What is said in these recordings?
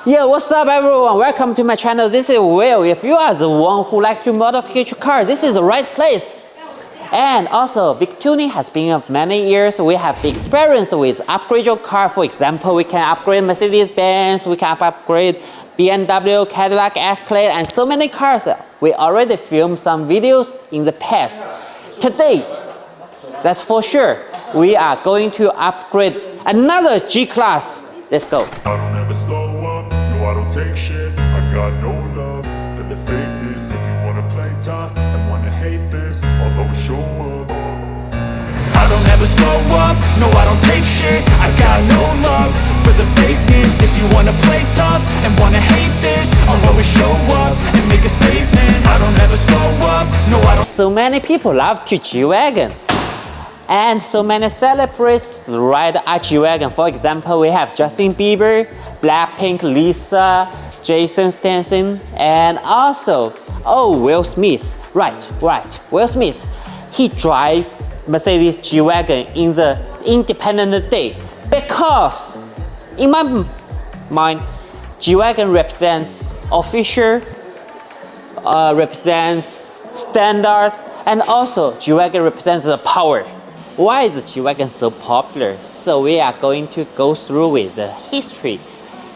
Yo, what's up everyone? Welcome to my channel. This is Will. If you are the one who like to modify your car, this is the right place. And also, Veektuning has been of many years. We have experience with upgrade your car. For example, we can upgrade Mercedes-Benz, we can upgrade BMW, Cadillac, Escalade, and so many cars. We already filmed some videos in the past. Today, that's for sure, we are going to upgrade another G-Class. Let's go. I don't ever slow up, no I don't take shit. I got no love for the fakeness. If you wanna play tough and wanna hate this, I'll always show up. I don't ever slow up, no I don't take shit. I got no love for the fakeness. If you wanna play tough and wanna hate this, I'll always show up and make a statement. I don't ever slow up, no I don't. So many people love to G-Wagon. And so many celebrities ride a G-Wagon. For example, we have Justin Bieber, Blackpink, Lisa, Jason Statham, and also, Will Smith. Right, Will Smith. He drives Mercedes G-Wagon in the Independence Day because, in my mind, G-Wagon represents official, represents standard, and also G-Wagon represents the power. Why is the G-Wagon so popular? So we are going to go through with the history,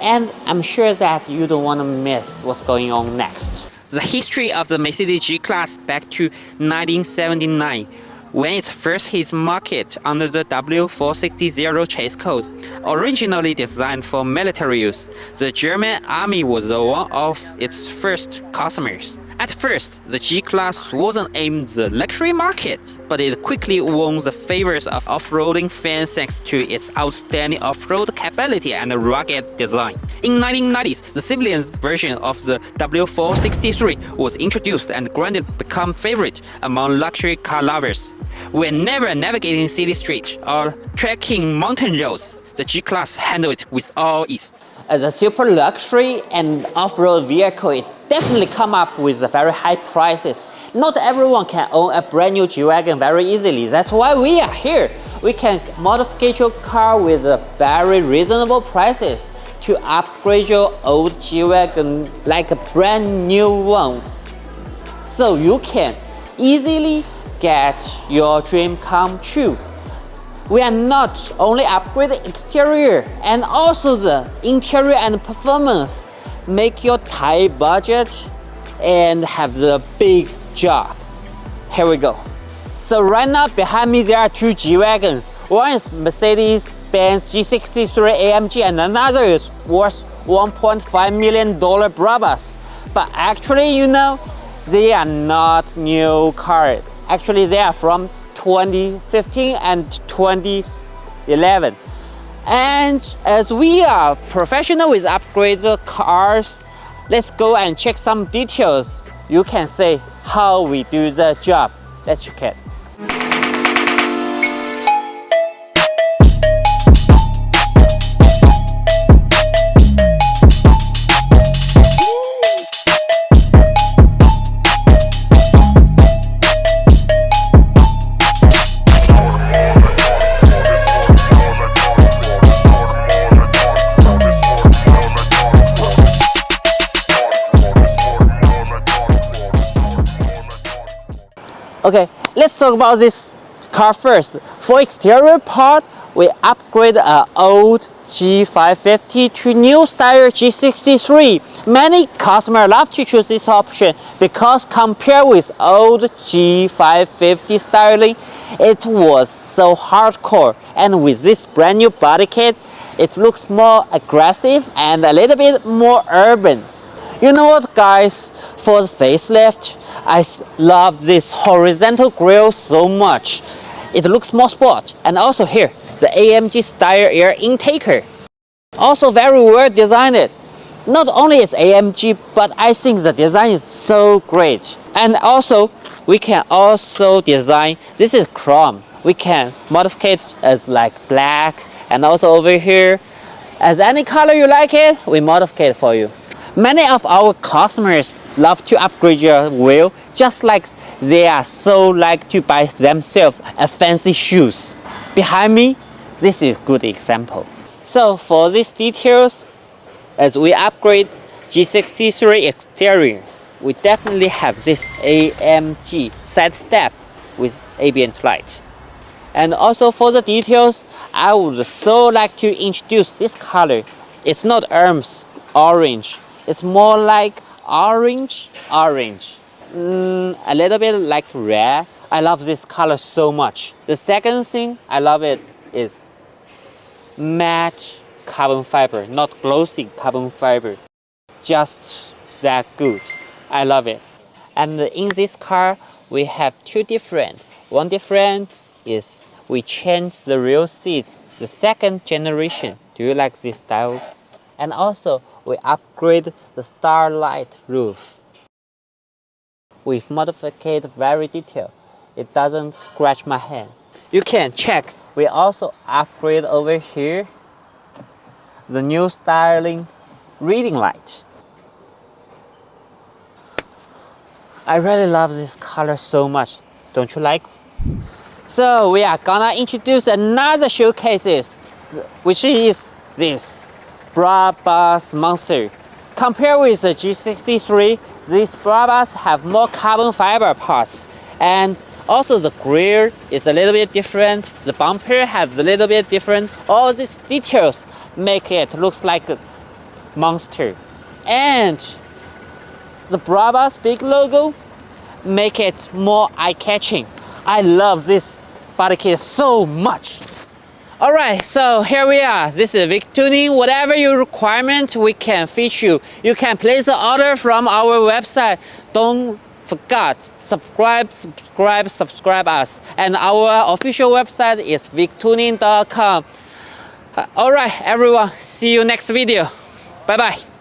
and I'm sure that you don't want to miss what's going on next. The history of the Mercedes G-Class back to 1979, when it first hit market under the W460 chase code. Originally designed for military use, the German army was one of its first customers. At first, the G-Class wasn't aimed at the luxury market, but it quickly won the favors of off-roading fans thanks to its outstanding off-road capability and rugged design. In 1990s, the civilian version of the W463 was introduced and granted become favorite among luxury car lovers. Whenever navigating city streets or trekking mountain roads, the G-Class handled it with all ease. As a super luxury and off-road vehicle, it definitely come up with very high prices. Not everyone can own a brand new G-Wagon very easily. That's why we are here. We can modify your car with very reasonable prices to upgrade your old G-Wagon like a brand new one. So you can easily get your dream come true. We are not only upgrading exterior and also the interior and performance, make your tight budget and have the big job. Here we go. So right now behind me there are two G-Wagons. One is Mercedes-Benz G63 AMG and another is worth $1.5 million Brabus. But actually, you know, they are not new cars. Actually, they are from 2015 and 2011. And as we are professional with upgraded cars, let's go and check some details. You can say how we do the job. Let's check it. Okay, let's talk about this car first. For exterior part, we upgrade an old G550 to new style G63. Many customers love to choose this option because compared with old G550 styling, it was so hardcore, and with this brand new body kit, it looks more aggressive and a little bit more urban. You know what, guys, for the facelift, I love this horizontal grille so much. It looks more sport. And also here, the AMG style air intaker. Also very well designed. Not only is AMG, but I think the design is so great. And also, we can also design, this is chrome. We can modify it as like black, and also over here, as any color you like it, we modify it for you. Many of our customers love to upgrade your wheel, just like they are so like to buy themselves a fancy shoes. Behind me, this is a good example. So for these details, As we upgrade G63 exterior, we definitely have this AMG side step with ambient light. And also for the details, I would so like to introduce this color. It's not arms orange, it's more like orange. A little bit like red. I love this color so much. The second thing I love it is matte carbon fiber, not glossy carbon fiber. Just that good. I love it. And in this car, we have two different. One different is we changed the rear seats, the second generation. Do you like this style? And also, we upgrade the starlight roof. We've modified very detailed. It doesn't scratch my hand. You can check. We also upgrade over here the new styling reading light. I really love this color so much. Don't you like? So we are gonna introduce another showcases, which is this Brabus monster. Compared with the G63, these Brabus have more carbon fiber parts, and also the grille is a little bit different. The bumper has a little bit different. All these details make it looks like a monster, and the Brabus big logo make it more eye-catching. I love this body kit so much. Alright, so here we are. This is Veektuning. Whatever your requirement, we can fit you. You can place the order from our website. Don't forget, subscribe us. And our official website is veektuning.com. Alright, everyone. See you next video. Bye bye.